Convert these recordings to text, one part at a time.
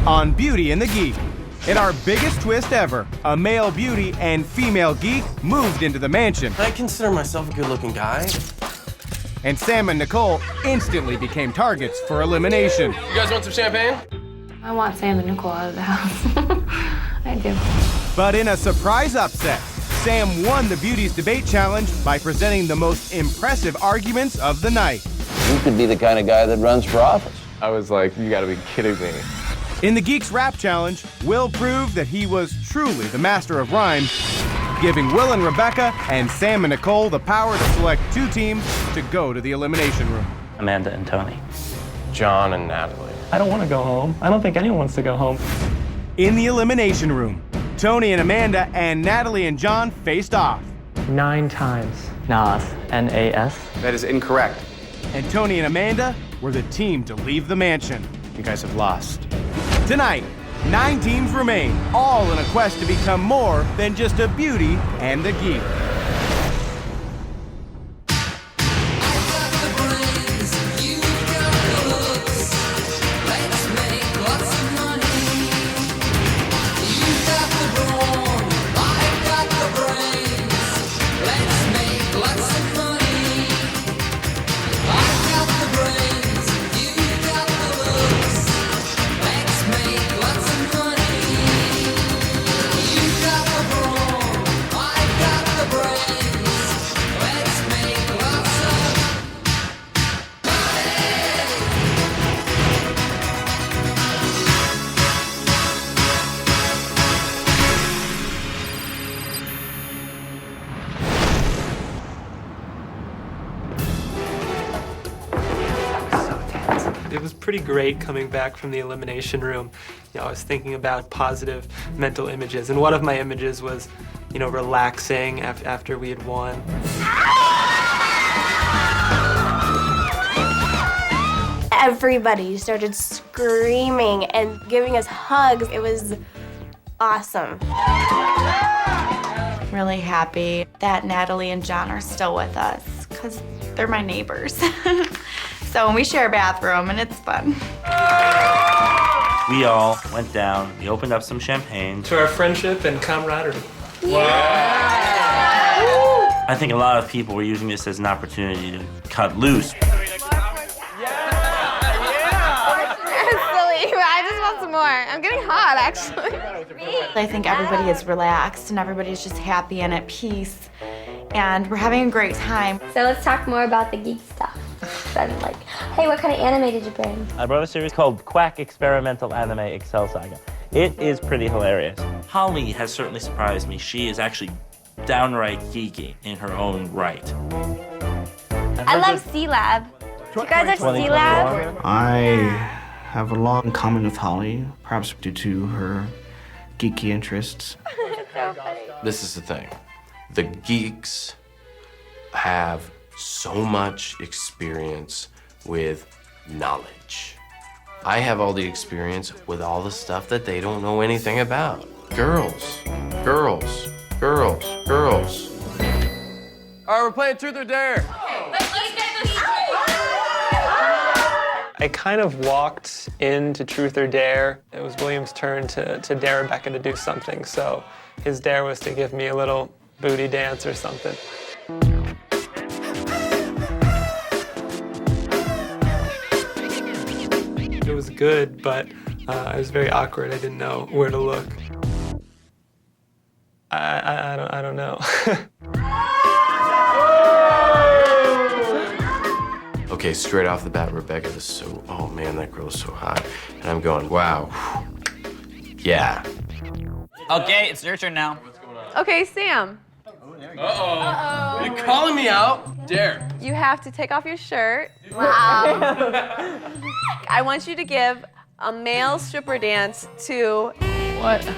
on Beauty and the Geek. In our biggest twist ever, a male beauty and female geek moved into the mansion. I consider myself a good-looking guy. And Sam and Nicole instantly became targets for elimination. You guys want some champagne? I want Sam and Nicole out of the house. I do. But in a surprise upset, Sam won the Beauties Debate Challenge by presenting the most impressive arguments of the night. You could be the kind of guy that runs for office. I was like, you gotta be kidding me. In the Geeks Rap Challenge, Will proved that he was truly the master of rhyme, giving Will and Rebecca and Sam and Nicole the power to select two teams to go to the elimination room. Amanda and Tony. John and Natalie. I don't want to go home. I don't think anyone wants to go home. In the elimination room, Tony and Amanda and Natalie and John faced off. 9 times. Nas. N-A-S. That is incorrect. And Tony and Amanda were the team to leave the mansion. You guys have lost. Tonight, 9 teams remain, all in a quest to become more than just a beauty and a geek. It was pretty great coming back from the elimination room. I was thinking about positive mental images, and one of my images was, relaxing after we had won. Everybody started screaming and giving us hugs. It was awesome. Really happy that Natalie and John are still with us because they're my neighbors. So we share a bathroom and it's fun. We all went down, we opened up some champagne. To our friendship and camaraderie. Yeah. I think a lot of people were using this as an opportunity to cut loose. I just want some more. I'm getting hot, actually. I think everybody is relaxed and everybody's just happy and at peace. And we're having a great time. So let's talk more about the geek stuff. Then, hey, what kind of anime did you bring? I brought a series called Quack Experimental Anime Excel Saga. It is pretty hilarious. Holly has certainly surprised me. She is actually downright geeky in her own right. I love C-Lab. You guys are C-Lab? I have a lot in common with Holly, perhaps due to her geeky interests. So funny. This is the thing. The geeks have so much experience with knowledge. I have all the experience with all the stuff that they don't know anything about. Girls, girls, girls, girls. All right, we're playing Truth or Dare. I kind of walked into Truth or Dare. It was William's turn to dare Rebecca to do something, so his dare was to give me a little booty dance or something. It was good, but I was very awkward. I didn't know where to look. I don't know. Okay, straight off the bat, Rebecca is so, oh man, that girl is so hot. And I'm going, wow, yeah. Okay, it's your turn now. Okay, Sam. Uh-oh. You're calling me out? Dare. You have to take off your shirt. Wow. I want you to give a male stripper dance to... What?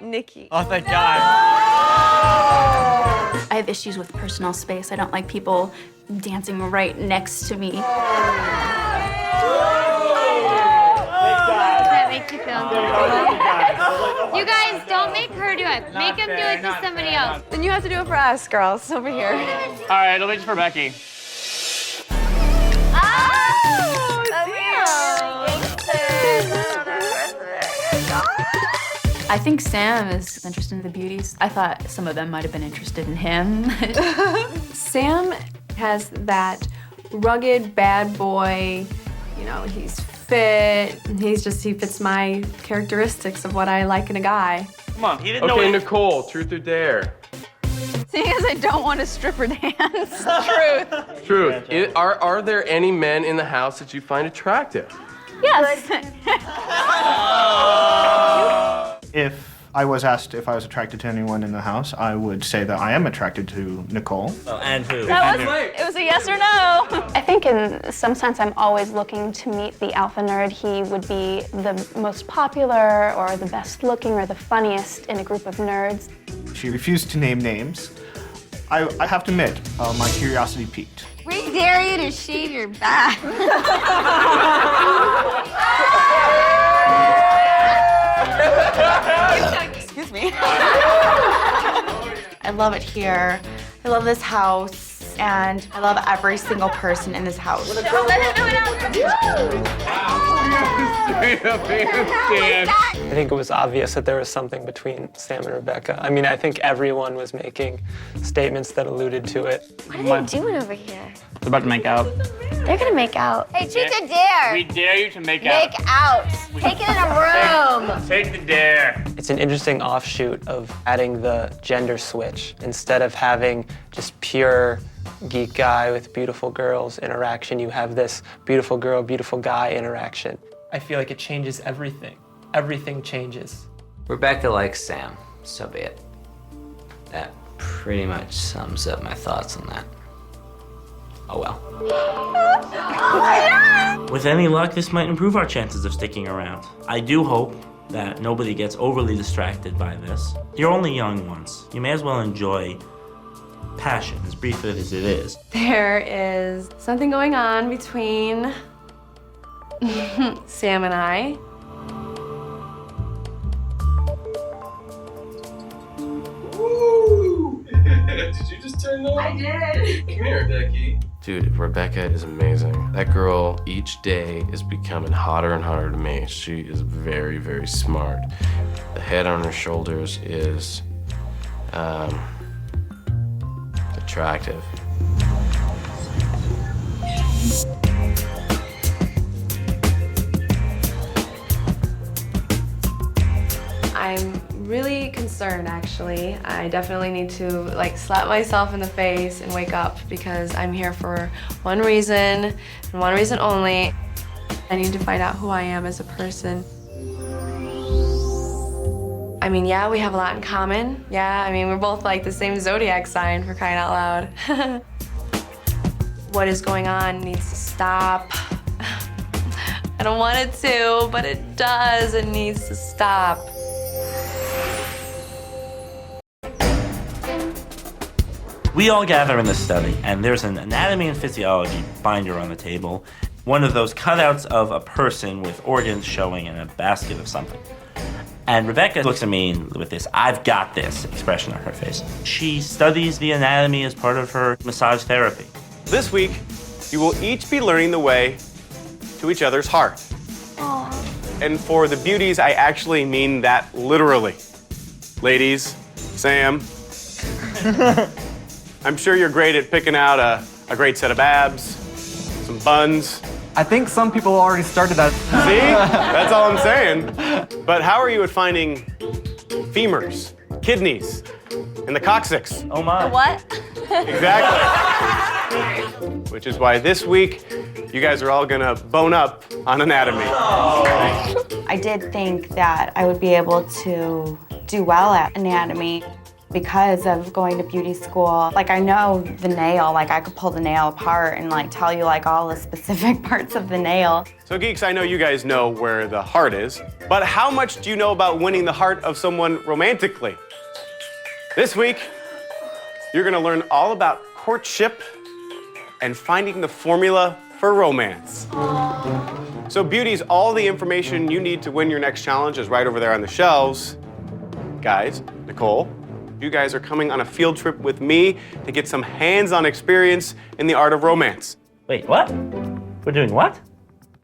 Nikki. Oh, thank God. I have issues with personal space. I don't like people dancing right next to me. Does that make you feel good? You guys, don't make her do it. Make him do it to somebody else. Then you have to do it for us, girls, over here. All right, it'll be just for Becky. Oh, I think Sam is interested in the beauties. I thought some of them might have been interested in him. Sam has that rugged bad boy, you know, he's fit. He fits my characteristics of what I like in a guy. Come on, he didn't know. Okay, Nicole, truth or dare? Seeing as I don't want to stripper dance. Truth. Truth. Are there any men in the house that you find attractive? Yes. If I was asked if I was attracted to anyone in the house, I would say that I am attracted to Nicole. Oh, and who? It was a yes or no. I think in some sense I'm always looking to meet the alpha nerd. He would be the most popular or the best looking or the funniest in a group of nerds. She refused to name names. I have to admit, my curiosity piqued. We dare you to shave your back. Excuse me. I love it here. I love this house, and I love every single person in this house. I think it was obvious that there was something between Sam and Rebecca. I mean, I think everyone was making statements that alluded to it. What are they doing over here? They're about to make out. They're gonna make out. Hey, truth or dare? We dare you to make Make out. Take it in a room. Take the dare. It's an interesting offshoot of adding the gender switch. Instead of having just pure geek guy with beautiful girls interaction, you have this beautiful girl, beautiful guy interaction. I feel like it changes everything. Everything changes. Rebecca likes Sam, so be it. That pretty much sums up my thoughts on that. Oh well. With any luck, this might improve our chances of sticking around. I do hope that nobody gets overly distracted by this. You're only young once. You may as well enjoy passion, as brief as it is. There is something going on between Sam and I. Did you just turn that? I did. Come here, Becky. Dude, Rebecca is amazing. That girl, each day, is becoming hotter and hotter to me. She is very, very smart. The head on her shoulders is attractive. I'm really concerned, actually. I definitely need to slap myself in the face and wake up because I'm here for one reason and one reason only. I need to find out who I am as a person. I mean, yeah, we have a lot in common. Yeah, I mean, we're both the same zodiac sign, for crying out loud. What is going on needs to stop. I don't want it to, but it does. It needs to stop. We all gather in the study, and there's an anatomy and physiology binder on the table. One of those cutouts of a person with organs showing in a basket of something. And Rebecca looks at me with this "I've got this" expression on her face. She studies the anatomy as part of her massage therapy. This week, you will each be learning the way to each other's heart. Aww. And for the beauties, I actually mean that literally. Ladies, Sam, I'm sure you're great at picking out a great set of abs, some buns. I think some people already started that. See? That's all I'm saying. But how are you at finding femurs, kidneys, and the coccyx? Oh my. What? Exactly. Which is why this week, you guys are all gonna bone up on anatomy. I did think that I would be able to do well at anatomy because of going to beauty school. I know the nail, I could pull the nail apart and tell you all the specific parts of the nail. So geeks, I know you guys know where the heart is, but how much do you know about winning the heart of someone romantically? This week, you're gonna learn all about courtship and finding the formula for romance. So beauties, all the information you need to win your next challenge is right over there on the shelves. Guys, Nicole, you guys are coming on a field trip with me to get some hands-on experience in the art of romance. Wait, what? We're doing what?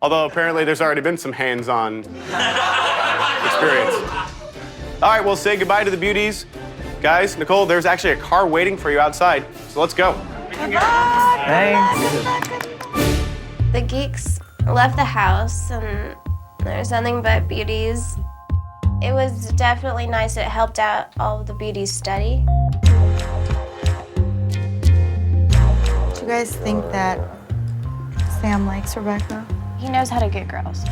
Although apparently there's already been some hands-on experience. All right, we'll say goodbye to the beauties. Guys, Nicole, there's actually a car waiting for you outside, so let's go. Thanks. The geeks left the house, and there's nothing but beauties. It was definitely nice. It helped out all of the beauties' study. Do you guys think that Sam likes Rebecca? He knows how to get girls.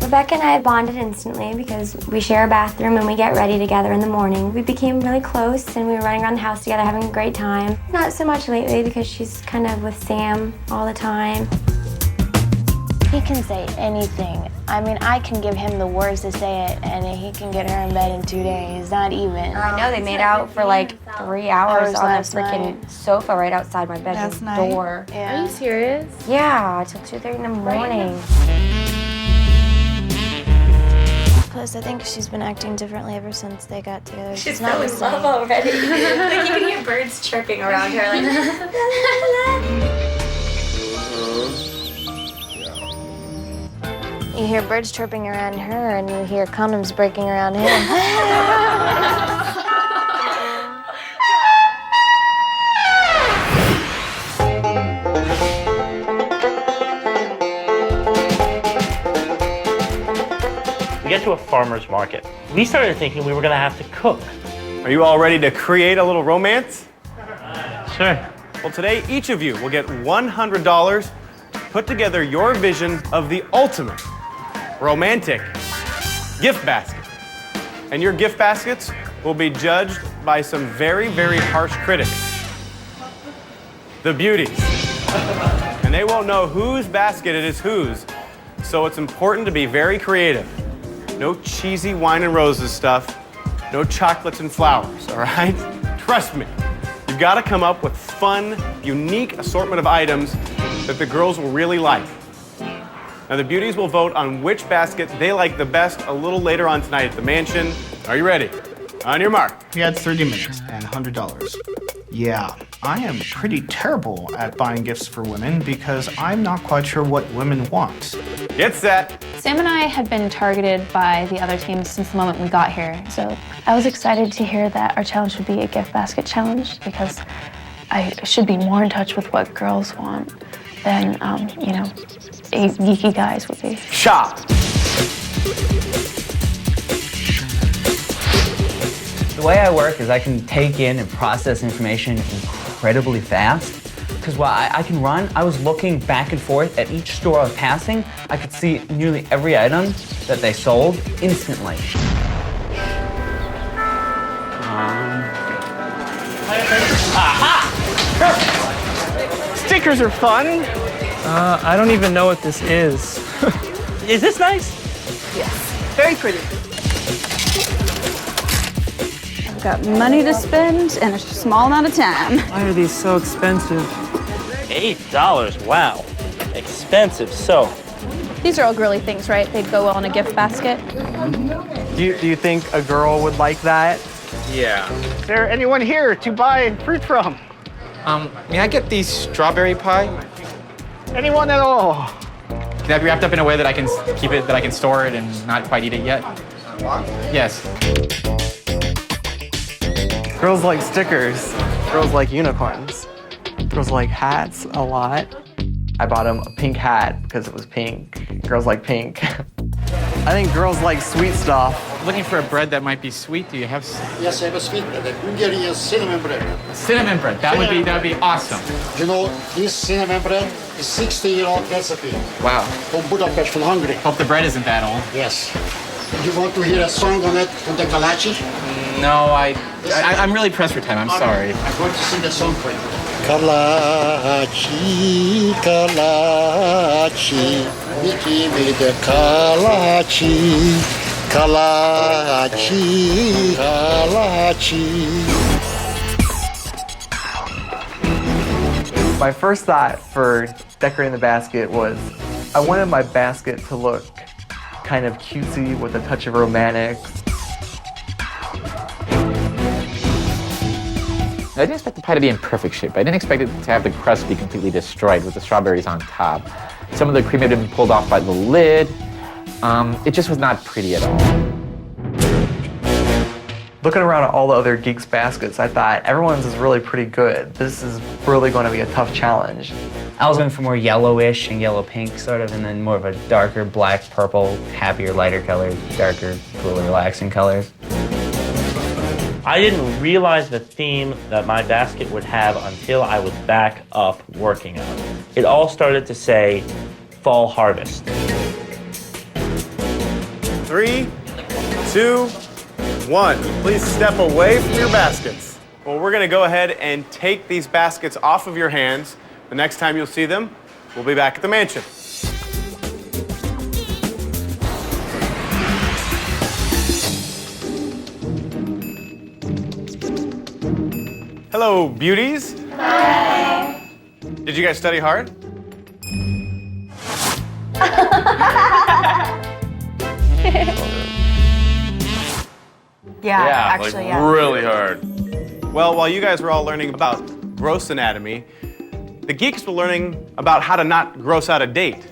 Rebecca and I bonded instantly because we share a bathroom and we get ready together in the morning. We became really close and we were running around the house together having a great time. Not so much lately because she's kind of with Sam all the time. He can say anything. I mean, I can give him the words to say it, and he can get her in bed in 2 days, not even. I know, they made out for like 3 hours on the last freaking sofa right outside my bedroom door. Yeah. Are you serious? Yeah, till 2:30 in the morning. Plus, I think she's been acting differently ever since they got together. She's not the so in love same. already. Like you can hear birds chirping around her like la, la, la. You hear birds chirping around her, and you hear condoms breaking around him. We get to a farmer's market. We started thinking we were gonna have to cook. Are you all ready to create a little romance? Sure. Well, today, each of you will get $100 to put together your vision of the ultimate romantic gift basket. And your gift baskets will be judged by some very, very harsh critics. The beauties. And they won't know whose basket it is whose, so it's important to be very creative. No cheesy wine and roses stuff, no chocolates and flowers, all right? Trust me, you've got to come up with fun, unique assortment of items that the girls will really like. Now, the beauties will vote on which basket they like the best a little later on tonight at the mansion. Are you ready? On your mark. He had 30 minutes and $100. Yeah, I am pretty terrible at buying gifts for women because I'm not quite sure what women want. Get set. Sam and I had been targeted by the other teams since the moment we got here, so I was excited to hear that our challenge would be a gift basket challenge because I should be more in touch with what girls want than, geeky guys would be. Shop. The way I work is I can take in and process information incredibly fast. Because while I can run, I was looking back and forth at each store I was passing. I could see nearly every item that they sold instantly. Aha! Stickers are fun. I don't even know what this is. Is this nice? Yes, very pretty. I've got money to spend and a small amount of time. Why are these so expensive? $8, wow. Expensive, so. These are all girly things, right? They'd go well in a gift basket. Do you think a girl would like that? Yeah. Is there anyone here to buy fruit from? May I get the strawberry pie? Anyone at all? Can that be wrapped up in a way that I can keep it, that I can store it and not quite eat it yet? Yes. Girls like stickers. Girls like unicorns. Girls like hats a lot. I bought him a pink hat because it was pink. Girls like pink. I think girls like sweet stuff. Looking for a bread that might be sweet. Do you have? Yes, I have a sweet bread, a Hungarian cinnamon bread. Cinnamon bread. That would be awesome. You know, this cinnamon bread is 60-year-old recipe. Wow. From Budapest, from Hungary. Hope the bread isn't that old. Yes. You want to hear a song on it, on the Kalachi? No, I'm really pressed for time. I'm sorry. I'm going to sing the song for you. Kalachi, Kalachi, Mickey made the Kalachi, Kalachi, Kalachi. My first thought for decorating the basket was I wanted my basket to look kind of cutesy with a touch of romantic. I didn't expect the pie to be in perfect shape. I didn't expect it to have the crust be completely destroyed with the strawberries on top. Some of the cream had been pulled off by the lid. It just was not pretty at all. Looking around at all the other Geeks baskets, I thought everyone's is really pretty good. This is really going to be a tough challenge. I was going for more yellowish and yellow-pink sort of, and then more of a darker black, purple, happier, lighter colors, darker, cooler, relaxing colors. I didn't realize the theme that my basket would have until I was back up working on it. It all started to say fall harvest. 3, 2, 1. Please step away from your baskets. Well, we're gonna go ahead and take these baskets off of your hands. The next time you'll see them, we'll be back at the mansion. Hello, beauties. Hi. Did you guys study hard? Actually, yeah. Really hard. Well, while you guys were all learning about gross anatomy, the geeks were learning about how to not gross out a date.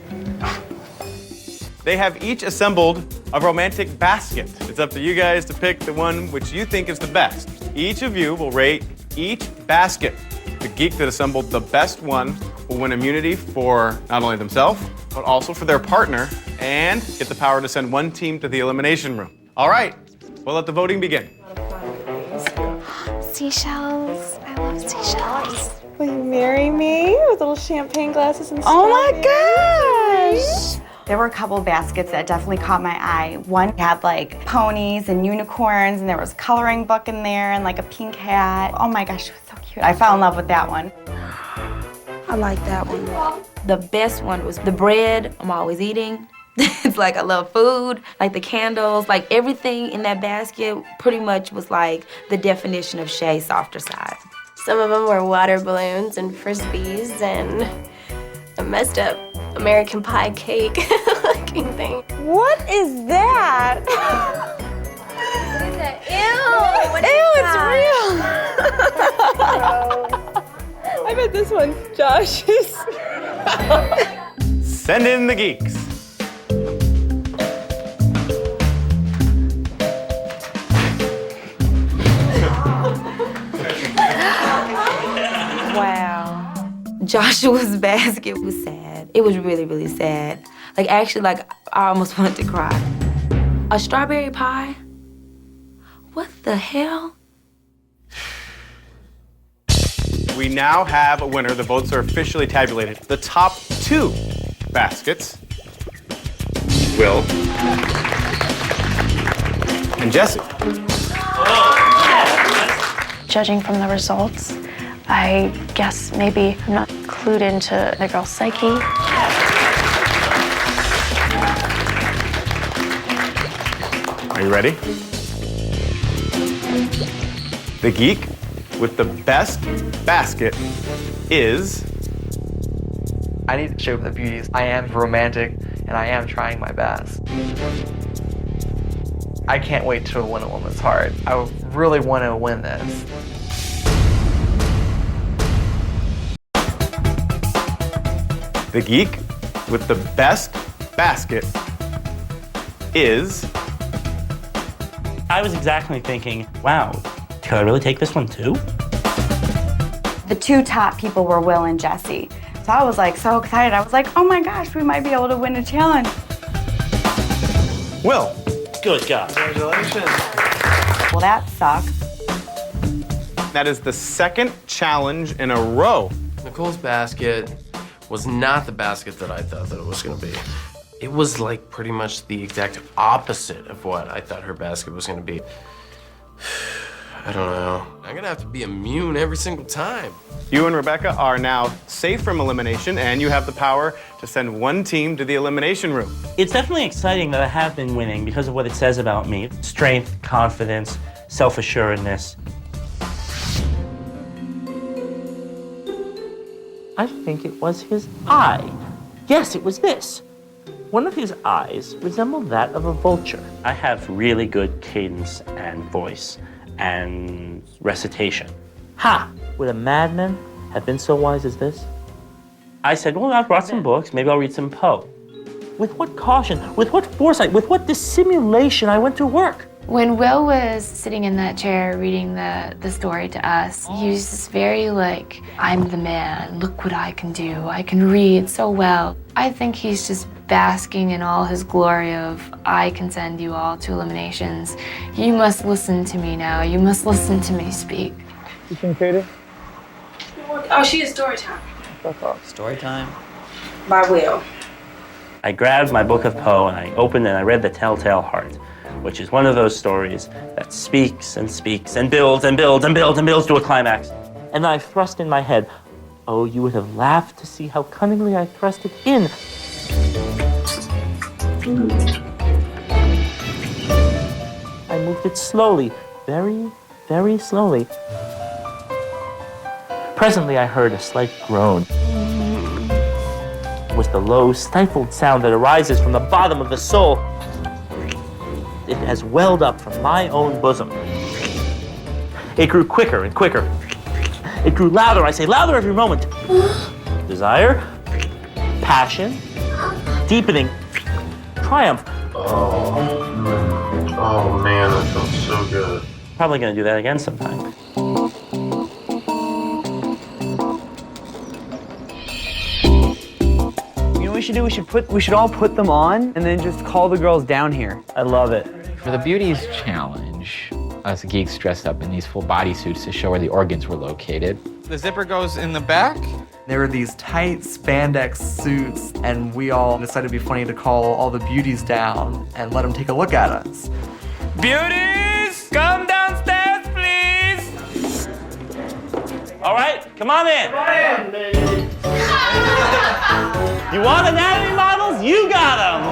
They have each assembled a romantic basket. It's up to you guys to pick the one which you think is the best. Each of you will rate each basket. The geek that assembled the best one will win immunity for not only themselves, but also for their partner, and get the power to send one team to the elimination room. All right, we'll let the voting begin. Seashells. I love seashells. Will you marry me with little champagne glasses and Oh my gosh! There were a couple baskets that definitely caught my eye. One had like ponies and unicorns, and there was a coloring book in there and like a pink hat. Oh my gosh, it was so cute. I fell in love with that one. I like that one. The best one was the bread I'm always eating. It's like I love food, like the candles, like everything in that basket pretty much was like the definition of Shay's softer side. Some of them were water balloons and frisbees and a messed up American pie cake looking thing. What is that? What is that? Ew! Ew, it's real. I bet this one's Josh's. Send in the geeks. Wow. Joshua's basket was sad. It was really, really sad. Like actually, like I almost wanted to cry. A strawberry pie? What the hell? We now have a winner. The votes are officially tabulated. The top 2 baskets, Will and Jesse. Judging from the results, I guess maybe I'm not clued into the girl's psyche. Are you ready? The geek with the best basket is... I need to show the beauties. I am romantic, and I am trying my best. I can't wait to win a woman's heart. I really want to win this. The geek with the best basket is... I was exactly thinking, wow, can I really take this one too? The 2 top people were Will and Jesse. So I was like so excited. I was like, oh my gosh, we might be able to win a challenge. Will. Good God. Congratulations. Well, that sucks. That is the 2nd challenge in a row. Nicole's basket was not the basket that I thought that it was gonna be. It was like pretty much the exact opposite of what I thought her basket was gonna be. I don't know. I'm gonna have to be immune every single time. You and Rebecca are now safe from elimination, and you have the power to send one team to the elimination room. It's definitely exciting that I have been winning because of what it says about me. Strength, confidence, self-assuredness. I think it was his eye. Yes, it was this. One of his eyes resembled that of a vulture. I have really good cadence and voice and recitation. Ha! Would a madman have been so wise as this? I said, well, I've brought some books. Maybe I'll read some Poe. With what caution, with what foresight, with what dissimulation I went to work. When Will was sitting in that chair reading the story to us, he was just very like, I'm the man, look what I can do. I can read so well. I think he's just basking in all his glory of, I can send you all to eliminations. You must listen to me now. You must listen to me speak. You think, Katie? Oh, she is story time. Story time. By Will. I grabbed my book of Poe and I opened and I read The Telltale Heart, which is one of those stories that speaks and speaks and builds and builds and builds and builds to a climax. And then I thrust in my head, oh, you would have laughed to see how cunningly I thrust it in. I moved it slowly, very, very slowly. Presently, I heard a slight groan. It was the low, stifled sound that arises from the bottom of the soul. It has welled up from my own bosom. It grew quicker and quicker. It grew louder, I say, louder every moment. Desire, passion, deepening, triumph. Oh man, that felt so good. Probably gonna do that again sometime. You know what we should do? We should all put them on and then just call the girls down here. I love it. For the Beauties Challenge, us geeks dressed up in these full bodysuits to show where the organs were located. The zipper goes in the back. There were these tight spandex suits, and we all decided it'd be funny to call all the beauties down and let them take a look at us. Beauties, come downstairs, please. All right, come on in. You want anatomy models? You got them.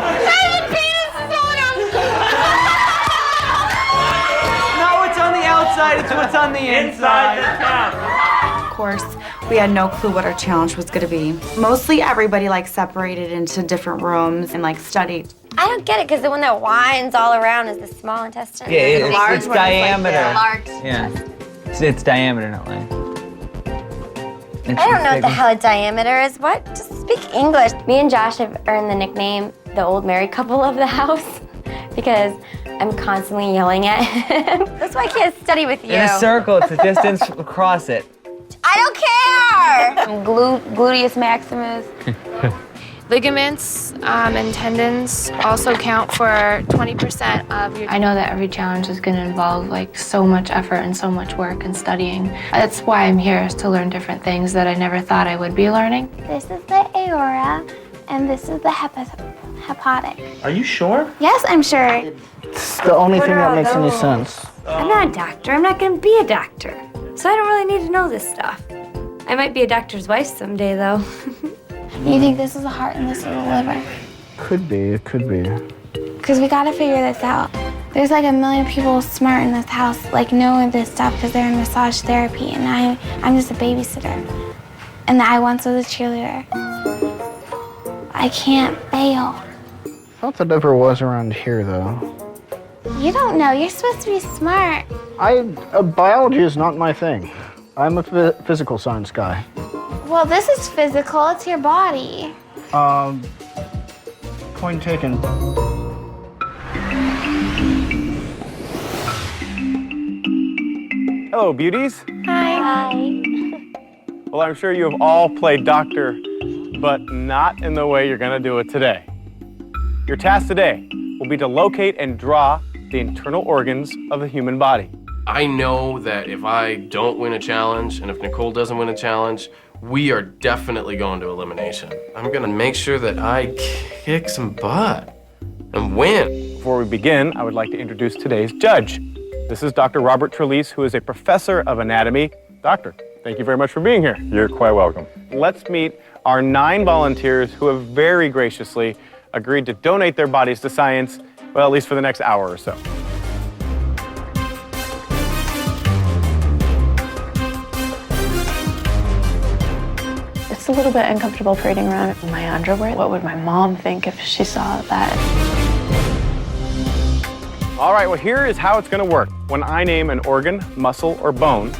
No, it's on the outside, it's what's on the inside. Of course, we had no clue what our challenge was going to be. Mostly everybody like separated into different rooms and like studied. I don't get it because the one that winds all around is the small intestine. Yeah, The large it's one is, like, diameter. the large. Yeah. It's diameter, not length. I don't know what the hell a diameter is. What? Just speak English. Me and Josh have earned the nickname the old married couple of the house because I'm constantly yelling at him. That's why I can't study with you. In a circle, it's the distance across it. I don't care! Gluteus maximus. Ligaments and tendons also count for 20% of your... I know that every challenge is going to involve like so much effort and so much work and studying. That's why I'm here, is to learn different things that I never thought I would be learning. This is the aorta, and this is the hepatic. Are you sure? Yes, I'm sure. It's the only thing that makes any sense. I'm not a doctor. I'm not going to be a doctor. So I don't really need to know this stuff. I might be a doctor's wife someday, though. You think this is the heart and this is the liver? Could be, it could be. Because we got to figure this out. There's like a million people smart in this house, like knowing this stuff because they're in massage therapy, and I'm just a babysitter. And I once was a cheerleader. I can't fail. Thought that ever was around here, though. You don't know. You're supposed to be smart. Biology is not my thing. I'm a physical science guy. Well, this is physical. It's your body. Point taken. Hello, beauties. Hi. Well, I'm sure you have all played doctor, but not in the way you're gonna do it today. Your task today will be to locate and draw the internal organs of the human body. I know that if I don't win a challenge, and if Nicole doesn't win a challenge, we are definitely going to elimination. I'm gonna make sure that I kick some butt and win. Before we begin, I would like to introduce today's judge. This is Dr. Robert Trelease, who is a professor of anatomy. Doctor, thank you very much for being here. You're quite welcome. Let's meet our 9 volunteers who have very graciously agreed to donate their bodies to science, well, at least for the next hour or so. It's a little bit uncomfortable parading around in my underwear. What would my mom think if she saw that? All right, well, here is how it's gonna work. When I name an organ, muscle, or bone,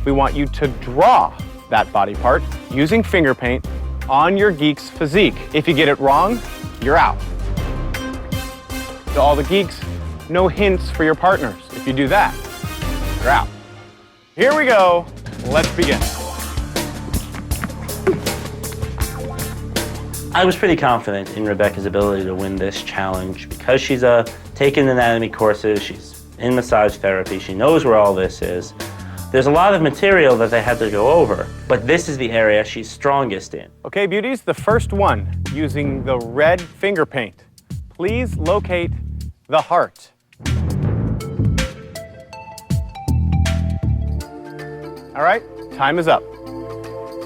we want you to draw that body part using finger paint on your geek's physique. If you get it wrong, you're out. To all the geeks, no hints for your partners. If you do that, you're out. Here we go. Let's begin. I was pretty confident in Rebecca's ability to win this challenge because she's taken anatomy courses, she's in massage therapy, she knows where all this is. There's a lot of material that they had to go over, but this is the area she's strongest in. Okay, beauties, the first one, using the red finger paint. Please locate the heart. All right, time is up.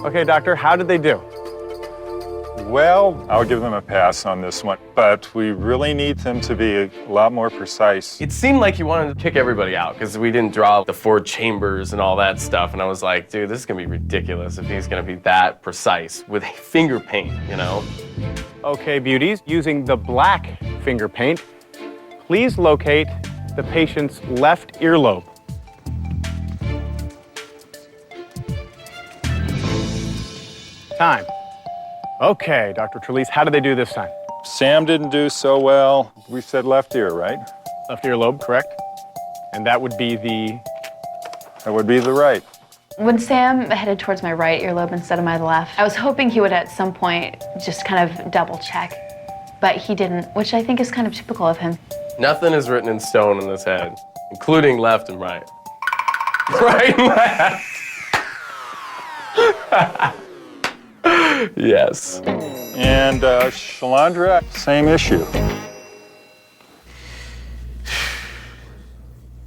Okay, doctor, how did they do? Well, I'll give them a pass on this one, but we really need them to be a lot more precise. It seemed like he wanted to kick everybody out because we didn't draw the 4 chambers and all that stuff. And I was like, dude, this is going to be ridiculous if he's going to be that precise with finger paint, you know? Okay, beauties, using the black finger paint, please locate the patient's left earlobe. Time. Okay, Dr. Trelease, how did they do this time? Sam didn't do so well. We said left ear, right? Left earlobe, correct. And that would be the... That would be the right. When Sam headed towards my right earlobe instead of my left, I was hoping he would at some point just kind of double check, but he didn't, which I think is kind of typical of him. Nothing is written in stone in this head, including left and right. Right and left. Yes. And Shalandra, same issue.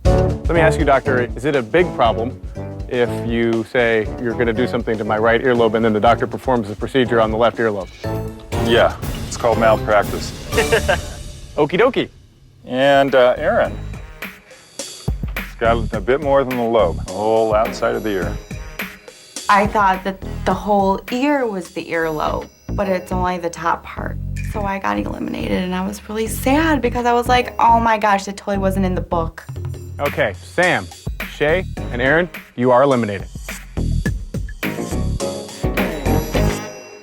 Let me ask you, doctor, is it a big problem if you say you're going to do something to my right earlobe and then the doctor performs the procedure on the left earlobe? Yeah, it's called malpractice. Okie dokie. And Aaron, it's got a bit more than the lobe, the whole outside of the ear. I thought that the whole ear was the earlobe, but it's only the top part. So I got eliminated, and I was really sad because I was like, oh my gosh, that totally wasn't in the book. Okay, Sam, Shay, and Aaron, you are eliminated.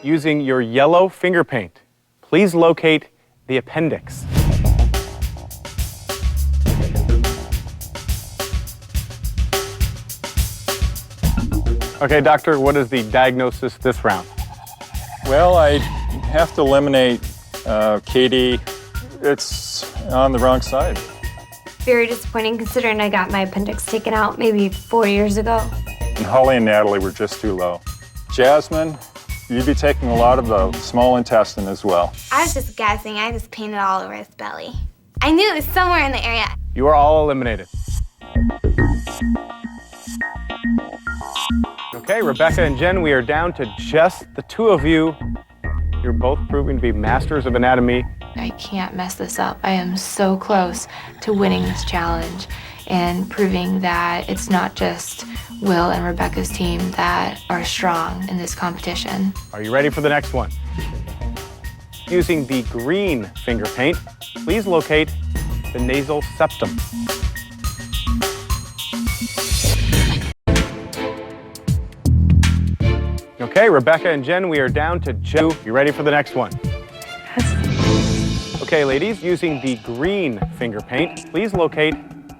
Using your yellow finger paint, please locate the appendix. Okay, doctor, what is the diagnosis this round? Well, I have to eliminate Katie. It's on the wrong side. Very disappointing considering I got my appendix taken out maybe 4 years ago. And Holly and Natalie were just too low. Jasmine, you'd be taking a lot of the small intestine as well. I was just guessing. I just painted all over his belly. I knew it was somewhere in the area. You are all eliminated. Okay, Rebecca and Jen, we are down to just the two of you. You're both proving to be masters of anatomy. I can't mess this up. I am so close to winning this challenge and proving that it's not just Will and Rebecca's team that are strong in this competition. Are you ready for the next one? Using the green finger paint, please locate the nasal septum. Okay, Rebecca and Jen, we are down to Joe. You ready for the next one? Yes. Okay, ladies, using the green finger paint, please locate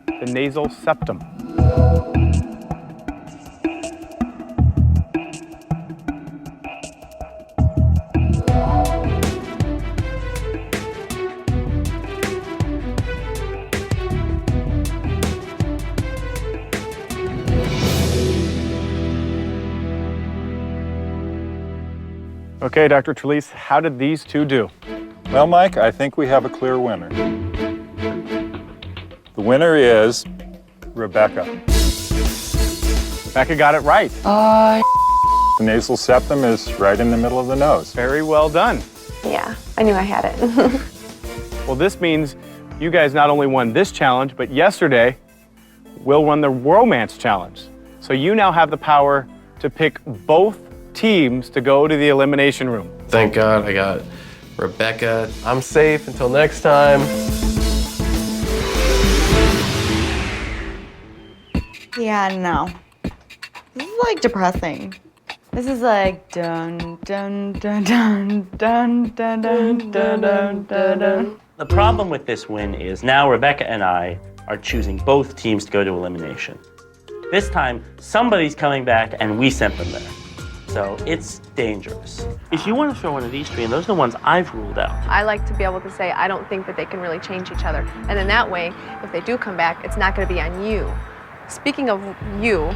the nasal septum. Okay, Dr. Trelease, how did these two do? Well, Mike, I think we have a clear winner. The winner is Rebecca. Rebecca got it right. The nasal septum is right in the middle of the nose. Very well done. Yeah, I knew I had it. Well, this means you guys not only won this challenge, but yesterday, Will won the romance challenge. So you now have the power to pick both teams to go to the elimination room. Thank God I got Rebecca. I'm safe until next time. Yeah, no. This is like depressing. This is like dun dun dun dun dun dun dun dun dun dun. The problem with this win is now Rebecca and I are choosing both teams to go to elimination. This time, somebody's coming back and we sent them there. So it's dangerous. If you want to throw one of these three, and those are the ones I've ruled out. I like to be able to say, I don't think that they can really change each other. And in that way, if they do come back, it's not going to be on you. Speaking of you,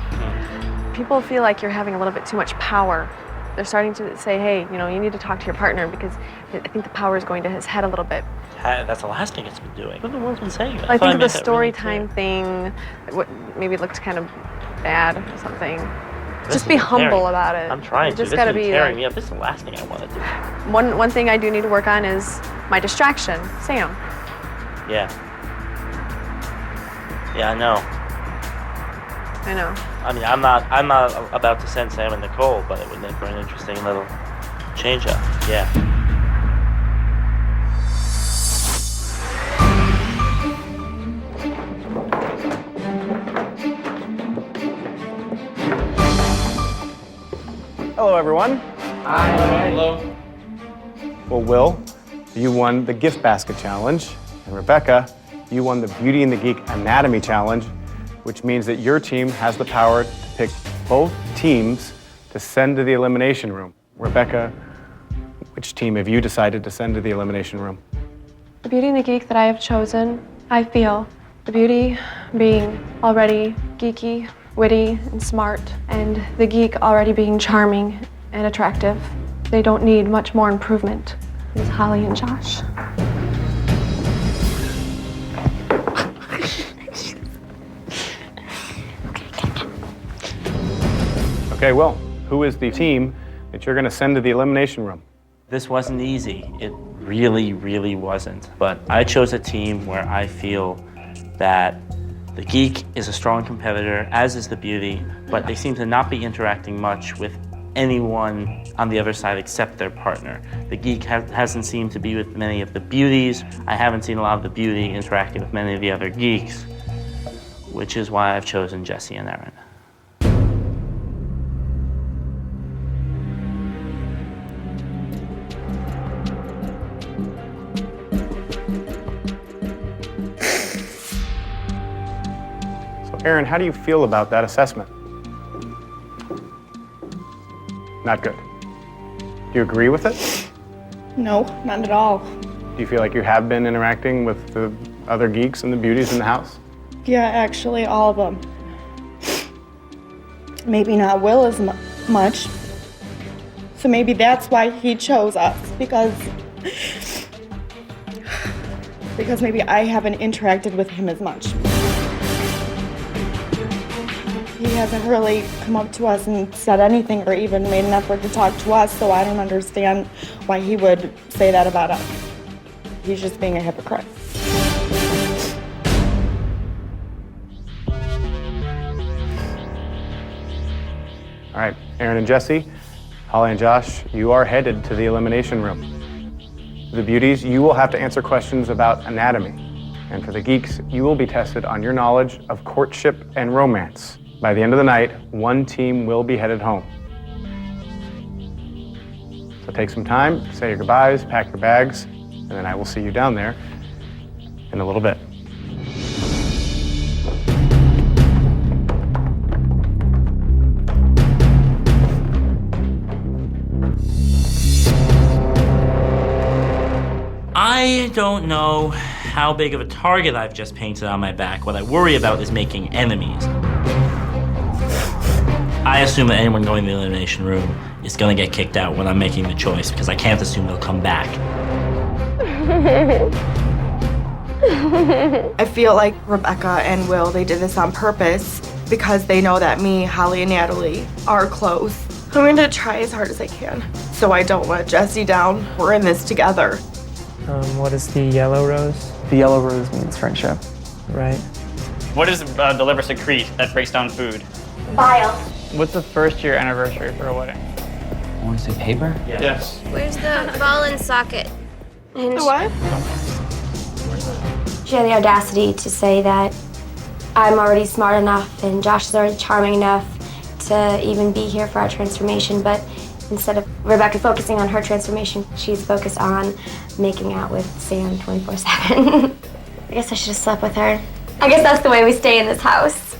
people feel like you're having a little bit too much power. They're starting to say, hey, you know, you need to talk to your partner because I think the power is going to his head a little bit. That's the last thing it's been doing. What have the ones been saying? I think the story time thing, what maybe looked kind of bad or something. Just be humble about it. I'm trying to. Just This gotta has been be tearing like, me up. This is the last thing I want to do. one thing I do need to work on is my distraction, Sam. Yeah. Yeah, I know. I know. I mean, I'm not about to send Sam and Nicole, but it would make for an interesting little change-up. Yeah. Hello, everyone. Hi. Hello. Well, Will, you won the gift basket challenge, and Rebecca, you won the Beauty and the Geek Anatomy challenge, which means that your team has the power to pick both teams to send to the elimination room. Rebecca, which team have you decided to send to the elimination room? The Beauty and the Geek that I have chosen, I feel the beauty being already geeky, witty, and smart, and the geek already being charming and attractive. They don't need much more improvement. It's Holly and Josh. Okay, Will, who is the team that you're going to send to the elimination room? This wasn't easy. It really, really wasn't. But I chose a team where I feel that the Geek is a strong competitor, as is the Beauty, but they seem to not be interacting much with anyone on the other side except their partner. The Geek hasn't seemed to be with many of the Beauties. I haven't seen a lot of the Beauty interacting with many of the other Geeks, which is why I've chosen Jesse and Erin. Erin, how do you feel about that assessment? Not good. Do you agree with it? No, not at all. Do you feel like you have been interacting with the other geeks and the beauties in the house? Yeah, actually, all of them. Maybe not Will as much. So maybe that's why he chose us, because maybe I haven't interacted with him as much. He hasn't really come up to us and said anything or even made an effort to talk to us, so I don't understand why he would say that about us. He's just being a hypocrite. All right, Erin and Jesse, Holly and Josh, you are headed to the elimination room. For the beauties, you will have to answer questions about anatomy. And for the geeks, you will be tested on your knowledge of courtship and romance. By the end of the night, one team will be headed home. So take some time, say your goodbyes, pack your bags, and then I will see you down there in a little bit. I don't know how big of a target I've just painted on my back. What I worry about is making enemies. I assume that anyone going to the elimination room is going to get kicked out when I'm making the choice, because I can't assume they'll come back. I feel like Rebecca and Will, they did this on purpose because they know that me, Holly, and Natalie are close. I'm going to try as hard as I can so I don't let Jesse down. We're in this together. What is the yellow rose? The yellow rose means friendship. Right. What does deliver secrete that breaks down food? Bile. What's the first year anniversary for a wedding? I want to say paper? Yes. Where's the ball and socket? The what? She had the audacity to say that I'm already smart enough and Josh is already charming enough to even be here for our transformation, but instead of Rebecca focusing on her transformation, she's focused on making out with Sam 24/7. I guess I should have slept with her. I guess that's the way we stay in this house.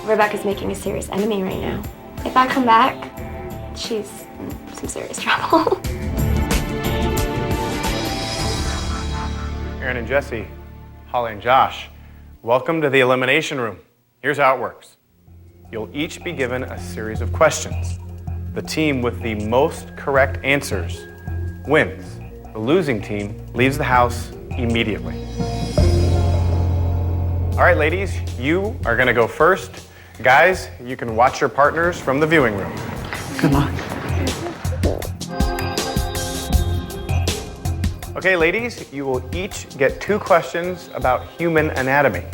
Rebecca's making a serious enemy right now. If I come back, she's in some serious trouble. Aaron and Jesse, Holly and Josh, welcome to the Elimination Room. Here's how it works. You'll each be given a series of questions. The team with the most correct answers wins. The losing team leaves the house immediately. All right, ladies, you are gonna go first. Guys, you can watch your partners from the viewing room. Good luck. Okay, ladies, you will each get 2 questions about human anatomy.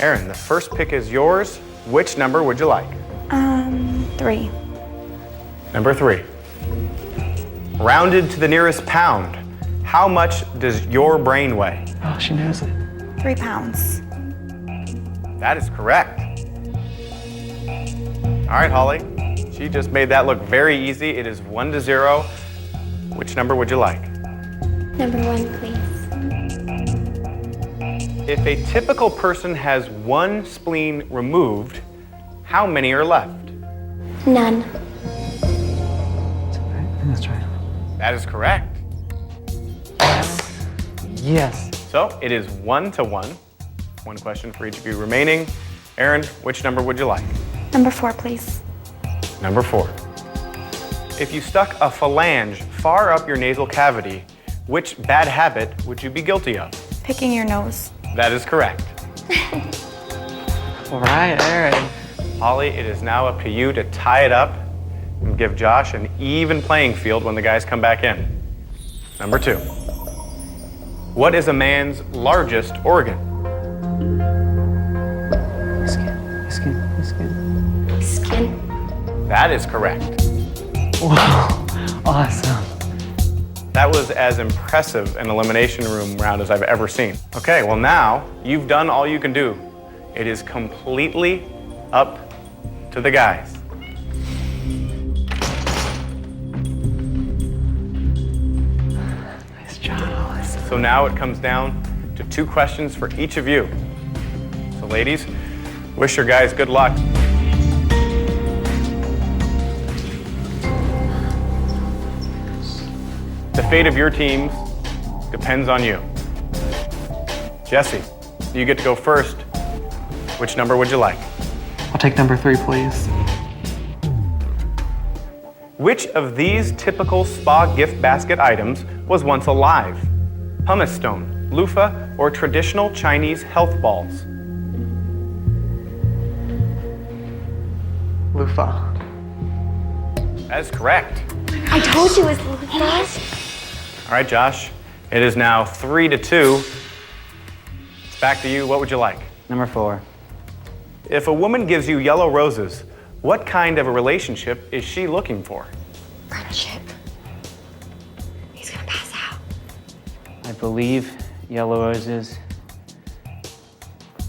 Aaron, the first pick is yours. Which number would you like? 3. Number 3. Rounded to the nearest pound, how much does your brain weigh? Oh, she knows it. 3 pounds. That is correct. All right, Holly, she just made that look very easy. It is 1-0. Which number would you like? Number 1, please. If a typical person has 1 spleen removed, how many are left? None. That's right. That is correct. Yes. So it is 1-1. 1 question for each of you remaining. Aaron, which number would you like? Number 4, please. Number 4. If you stuck a phalange far up your nasal cavity, which bad habit would you be guilty of? Picking your nose. That is correct. All right, Aaron. Holly, it is now up to you to tie it up and give Josh an even playing field when the guys come back in. Number 2. What is a man's largest organ? Skin. That is correct. Wow, awesome. That was as impressive an elimination room round as I've ever seen. Okay, well now you've done all you can do. It is completely up to the guys. Nice job. So now it comes down to 2 questions for each of you. So ladies, wish your guys good luck. The fate of your teams depends on you. Jesse, you get to go first. Which number would you like? I'll take number 3, please. Which of these typical spa gift basket items was once alive? Pumice stone, loofah, or traditional Chinese health balls? Loofah. That is correct. I told you it was loofah. All right, Josh, it is now 3-2. It's back to you. What would you like? Number 4. If a woman gives you yellow roses, what kind of a relationship is she looking for? Friendship. He's gonna pass out. I believe yellow roses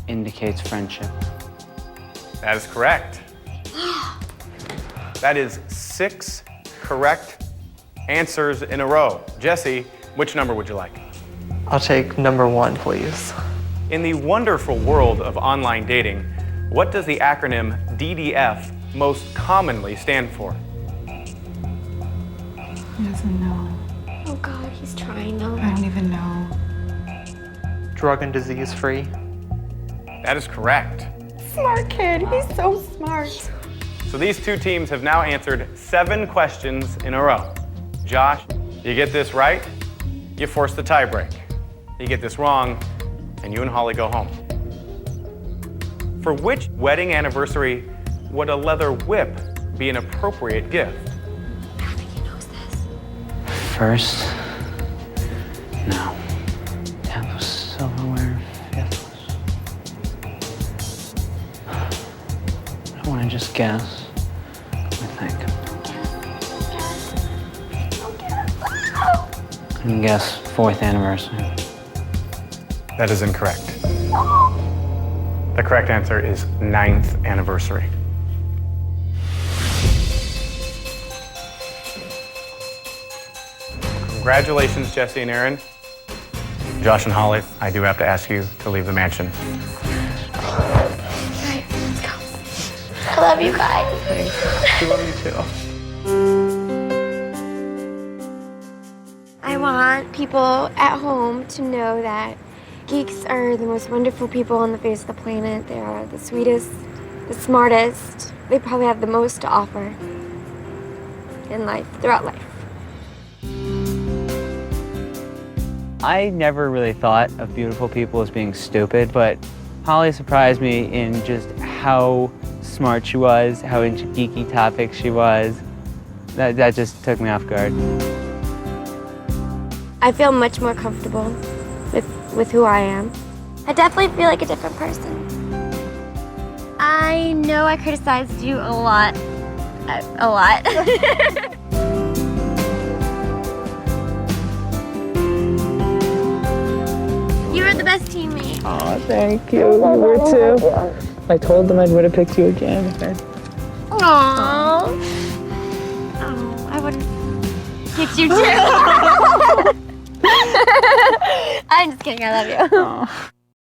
indicates friendship. That is correct. That is 6 correct answers in a row. Jesse, which number would you like? I'll take number 1, please. In the wonderful world of online dating, what does the acronym DDF most commonly stand for? He doesn't know. Oh God, he's trying though. I don't even know. Drug and disease free. That is correct. Smart kid. He's so smart. So these 2 teams have now answered 7 questions in a row. Josh, you get this right, you force the tie break. You get this wrong, and you and Holly go home. For which wedding anniversary would a leather whip be an appropriate gift? I don't think he knows this. First, no. That was silverware. Fifth was... I want to just guess. I think. I'm gonna guess 4th anniversary. That is incorrect. The correct answer is 9th anniversary. Congratulations, Jesse and Aaron. Josh and Holly, I do have to ask you to leave the mansion. I love you guys. Thanks. We love you too. I want people at home to know that geeks are the most wonderful people on the face of the planet. They are the sweetest, the smartest. They probably have the most to offer in life, throughout life. I never really thought of beautiful people as being stupid, but Holly surprised me in just how smart she was, how into geeky topics she was. That just took me off guard. I feel much more comfortable with who I am. I definitely feel like a different person. I know I criticized you a lot. A lot. You were the best teammate. Oh, thank you. You were too. I told them I would have picked you again. Aww. Oh, I would have picked you too. I'm just kidding. I love you.